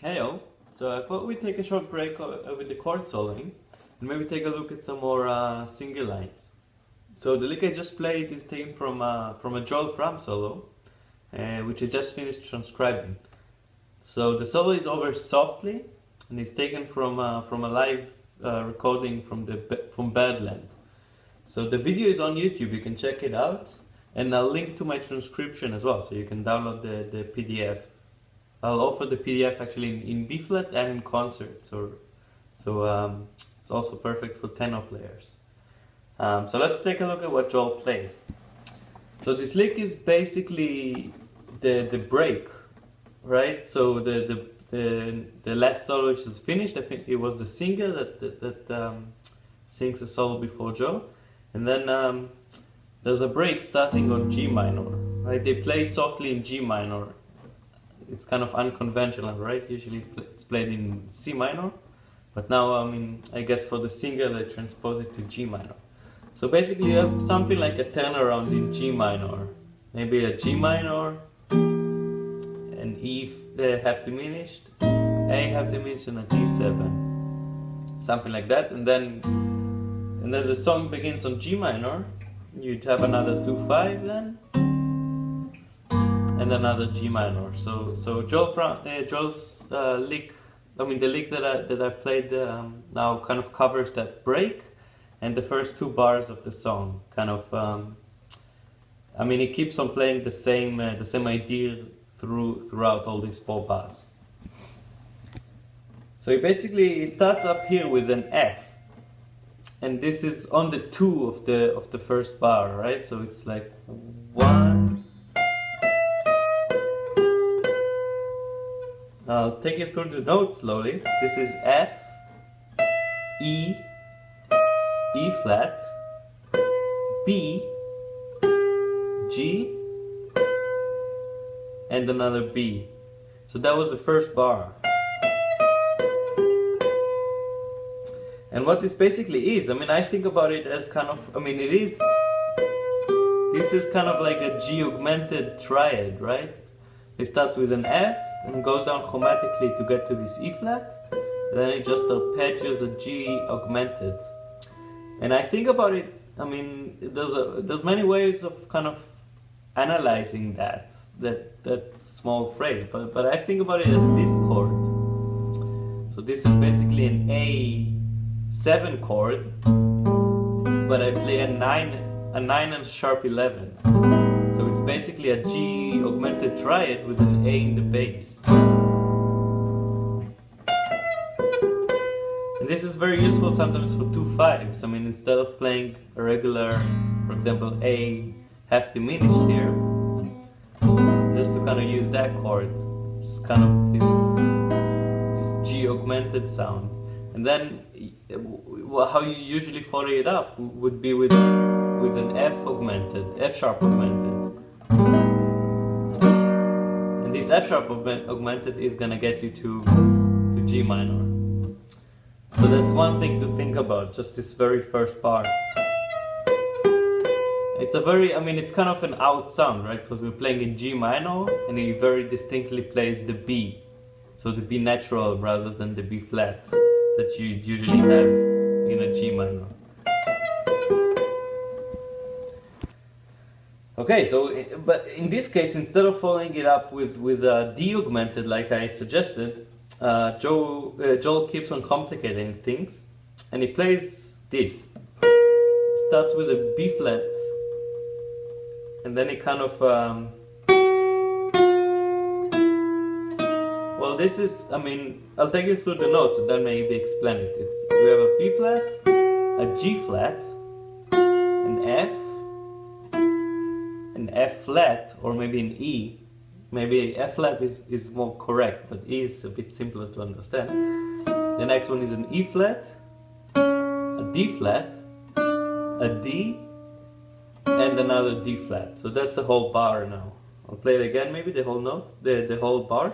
Heyo, so I thought we'd take a short break with the chord soloing and maybe take a look at some more single lines. So the lick I just played is taken from a Joel Frahm solo, which I just finished transcribing. So the solo is over softly and it's taken from a live recording from Badland. So the video is on YouTube, you can check it out, and I'll link to my transcription as well, so you can download the PDF. I'll offer the PDF actually in B flat and in concert, so it's also perfect for tenor players. So let's take a look at what Joel plays. So this lick is basically the break, right? So the last solo which is finished, I think it was the singer that sings a solo before Joe, and then there's a break starting on G minor, right? They play softly in G minor. It's kind of unconventional, right? Usually it's played in C minor, but now, I guess for the singer they transpose it to G minor. So basically you have something like a turnaround in G minor, maybe a G minor, an E half diminished, A half diminished, and a D7, something like that, and then the song begins on G minor. You'd have another 2/5 then, and another G minor. So Joel's lick, the lick that I played now kind of covers that break and the first two bars of the song. Kind of, it keeps on playing the same idea throughout all these 4 bars. So it starts up here with an F, and this is on the 2 of the first bar, right? So it's like 1. I'll take you through the notes slowly. This is F, E, E flat, B, G, and another B. So that was the first bar. And what this basically is, I think about it as kind of, this is kind of like a G augmented triad, right? It starts with an F and goes down chromatically to get to this E flat, and then it just arpeggios a G augmented. And I think about it, there's many ways of kind of analyzing that small phrase, but I think about it as this chord. So this is basically an A7 chord, but I play a 9 and a sharp 11. So it's basically a G augmented triad with an A in the bass. And this is very useful sometimes for 2/5s. Instead of playing a regular, for example, A half diminished here, just to kind of use that chord, just kind of this G augmented sound. And then how you usually follow it up would be with an F augmented, F sharp augmented. And this F sharp augmented is gonna get you to G minor. So that's one thing to think about, just this very first bar. It's it's kind of an out sound, right? Because we're playing in G minor and he very distinctly plays the B. So the B natural rather than the B flat that you usually have in a G minor. Okay, but in this case, instead of following it up with a D augmented like I suggested, Joel keeps on complicating things, and he plays this. It starts with a B flat, and then he kind of well, this is, I'll take you through the notes and then maybe explain it. We have a B flat, a G flat, an F flat, or maybe an E. Maybe F flat is more correct, but E is a bit simpler to understand. The next one is an E flat, a D flat, a D, and another D flat. So that's a whole bar now. I'll play it again, maybe the whole note, the whole bar.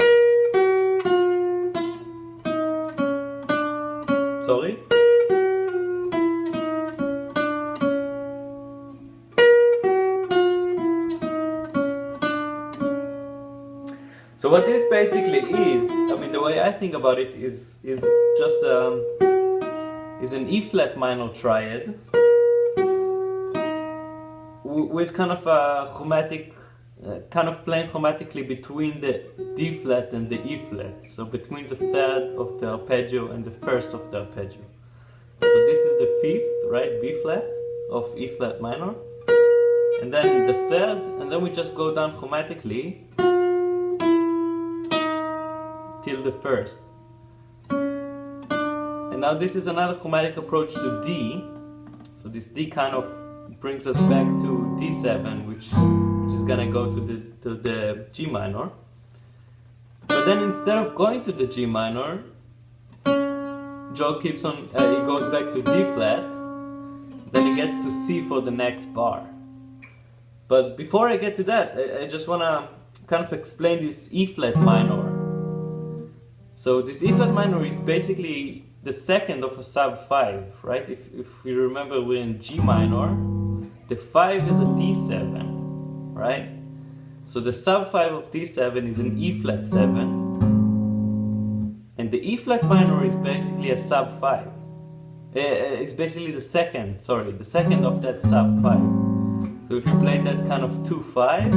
Sorry. So what this basically is, I mean, the way I think about it is just is an E flat minor triad with kind of a chromatic, kind of playing chromatically between the D flat and the E flat. So between the third of the arpeggio and the first of the arpeggio. So this is the fifth, right, B flat of E flat minor, and then the third, and then we just go down chromatically till the first. And now this is another chromatic approach to D. So this D kind of brings us back to D7, which is gonna go to the G minor. But then instead of going to the G minor, Joel keeps on, he goes back to D flat, then he gets to C for the next bar. But before I get to that, I just wanna kind of explain this E flat minor. So this E flat minor is basically the second of a sub 5, right? If you remember, we're in G minor, the 5 is a D7, right? So the sub 5 of D7 is an E flat 7. And the E flat minor is basically a sub 5. It's basically the second of that sub 5. So if you play that kind of 2-5,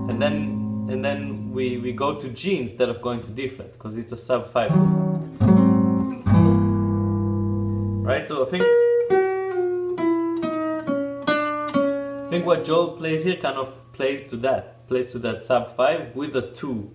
and then we go to G instead of going to D flat, because it's a sub 5 2-5. Right? So I think what Joel plays here kind of plays to that sub 5 with a 2.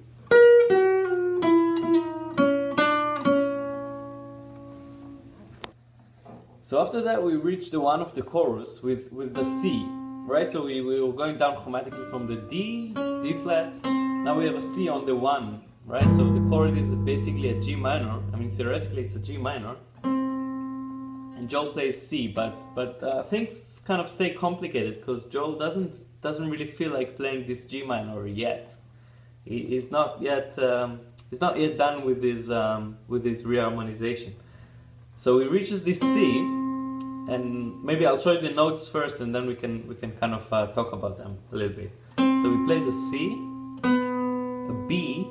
So after that we reach the one of the chorus with the C, right? So we were going down chromatically from the D flat, now we have a C on the 1, right? So the chord is basically a G minor, I mean theoretically it's a G minor, and Joel plays C, but things kind of stay complicated because Joel doesn't really feel like playing this G minor yet. He's not yet done with his reharmonization. So he reaches this C, and maybe I'll show you the notes first, and then we can kind of talk about them a little bit. So he plays a C, a B,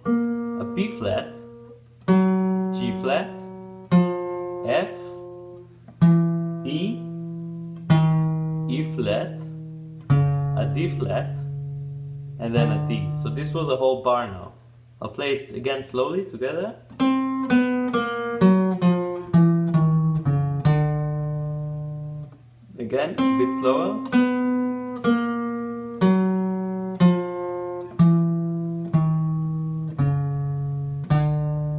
a B flat, G flat, F, E, E flat, a D flat, and then a D. So this was a whole bar now. I'll play it again slowly together. Again, a bit slower.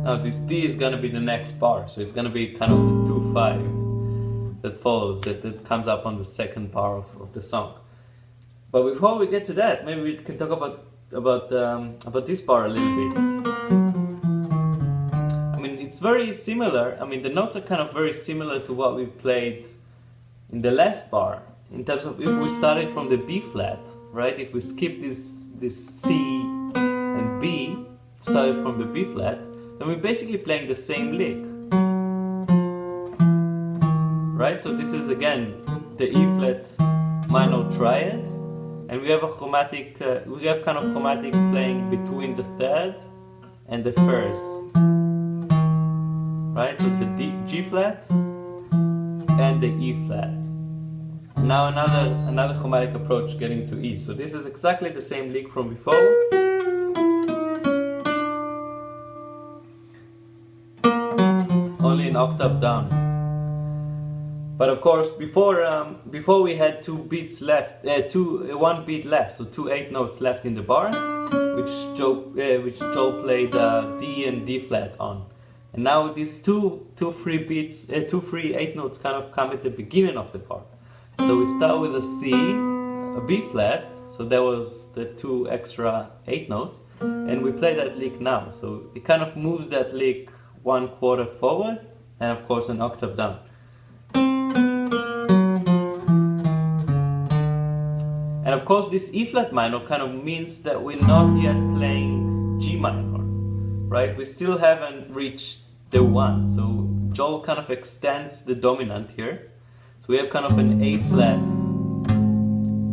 Now this D is gonna be the next bar, so it's gonna be kind of the 2-5 that follows, that comes up on the second bar of the song. But before we get to that, maybe we can talk about this bar a little bit. I mean, it's very similar. I mean, the notes are kind of very similar to what we've played in the last bar, in terms of if we started from the B flat, right? If we skip this C and B, started from the B flat, then we're basically playing the same lick, right? So this is again the E flat minor triad, and we have a chromatic, we have kind of chromatic playing between the third and the first, right? So the G flat and the E flat. Now another chromatic approach getting to E. So this is exactly the same lick from before, only an octave down. But of course, before we had one beat left, so 2 8 notes left in the bar, which Joel played D and D flat on. And now these two free 8 notes kind of come at the beginning of the part. So we start with a C, a B flat, so that was the 2 extra 8 notes, and we play that lick now. So it kind of moves that lick 1/4 forward, and of course an octave down. And of course this E flat minor kind of means that we're not yet playing G minor, right? We still haven't reached the 1, so Joel kind of extends the dominant here. So we have kind of an A flat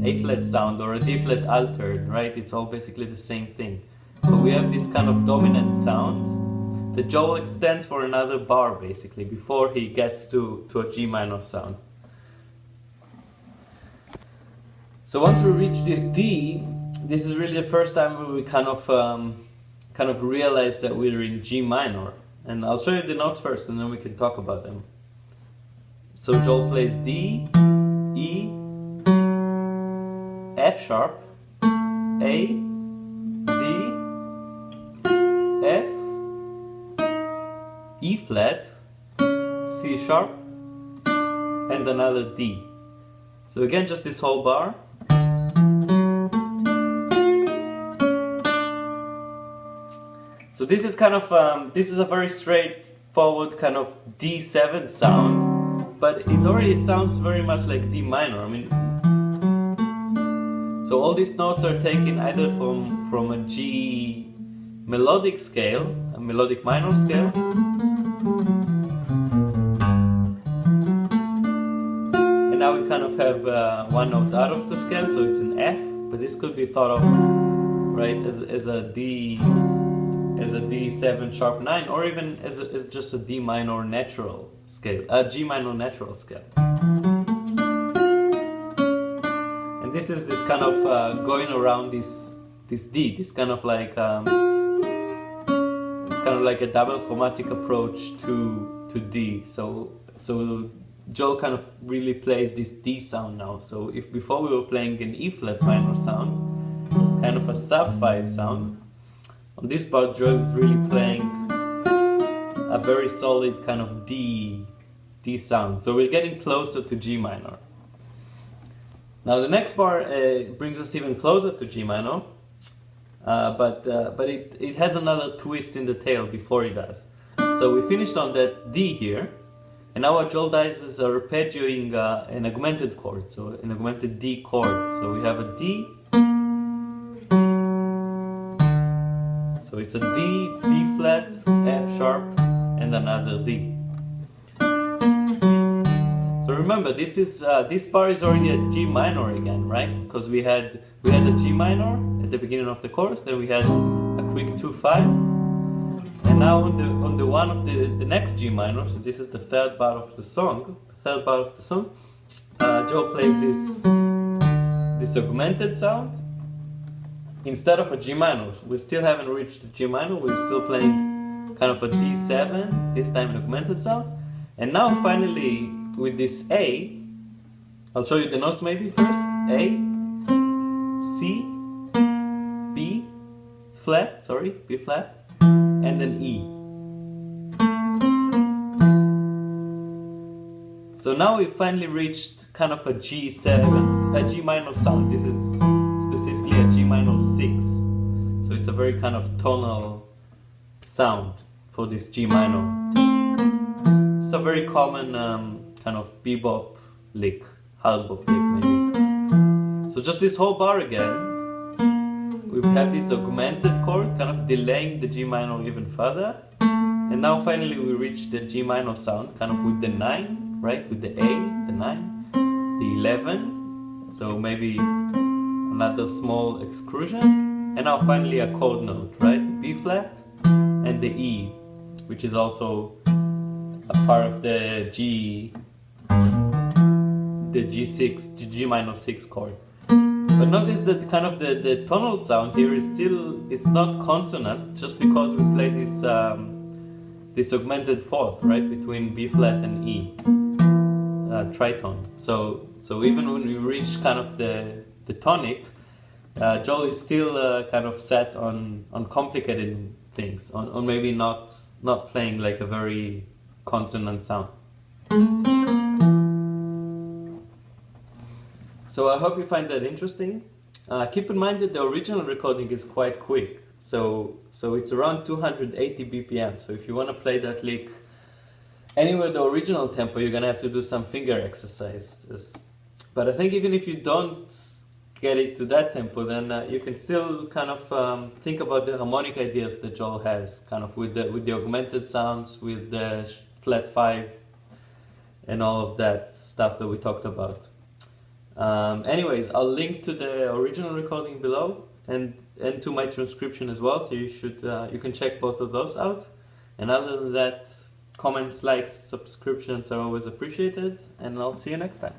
A flat sound or a D flat altered, right? It's all basically the same thing. But we have this kind of dominant sound that Joel extends for another bar basically before he gets to a G minor sound. So once we reach this D, this is really the first time where we kind of realize that we're in G minor. And I'll show you the notes first and then we can talk about them. So Joel plays D, E, F sharp, A, D, F, E flat, C sharp, and another D. So again, just this whole bar. So this is kind of this is a very straightforward kind of D7 sound, but it already sounds very much like D minor. I mean, so all these notes are taken either from a G melodic scale, a melodic minor scale, and now we kind of have one note out of the scale, so it's an F. But this could be thought of, right, as a D. As a D7 sharp 9, or even as just a D minor natural scale, a G minor natural scale. And this is this kind of going around this D, this kind of like it's kind of like a double chromatic approach to D. So Joel kind of really plays this D sound now. So if before we were playing an E flat minor sound, kind of a sub 5 sound, on this part, Joel is really playing a very solid kind of D sound. So we're getting closer to G minor. Now the next bar brings us even closer to G minor, but it has another twist in the tail before it does. So we finished on that D here, and now what Joel does is arpeggioing an augmented chord, so an augmented D chord. So we have a D. So it's a D, B flat, F sharp, and another D. So remember, this bar is already a G minor again, right? Because we had a G minor at the beginning of the chorus, then we had a quick 2/5, and now on the one of the next G minor. So this is the third bar of the song. Joe plays this augmented sound. Instead of a G minor, we still haven't reached the G minor, we're still playing kind of a D7, this time an augmented sound. And now finally with this A, I'll show you the notes maybe first. A, C, B flat, B flat, and then E. So now we finally reached kind of a G7, a G minor sound. This is specifically a G minor 6. So it's a very kind of tonal sound for this G minor. It's a very common kind of bebop lick, hard bop lick maybe. So just this whole bar again, we have this augmented chord kind of delaying the G minor even further. And now finally we reach the G minor sound kind of with the 9, right? With the A, the 9, the 11. So maybe another small excursion, and now finally a chord note, right? The B flat and the E, which is also a part of the G6, G minor 6 chord. But notice that kind of the tonal sound here is still, it's not consonant, just because we play this this augmented fourth, right, between B flat and E, tritone. So even when we reach kind of the tonic, Joel is still kind of set on complicated things, on maybe not playing like a very consonant sound. So I hope you find that interesting. Keep in mind that the original recording is quite quick, so it's around 280 BPM. So if you want to play that lick anywhere the original tempo, you're gonna have to do some finger exercises. But I think even if you don't get it to that tempo, then you can still kind of think about the harmonic ideas that Joel has, kind of with the augmented sounds, with the flat 5, and all of that stuff that we talked about. Anyways, I'll link to the original recording below and to my transcription as well, so you can check both of those out. And other than that, comments, likes, subscriptions are always appreciated, and I'll see you next time.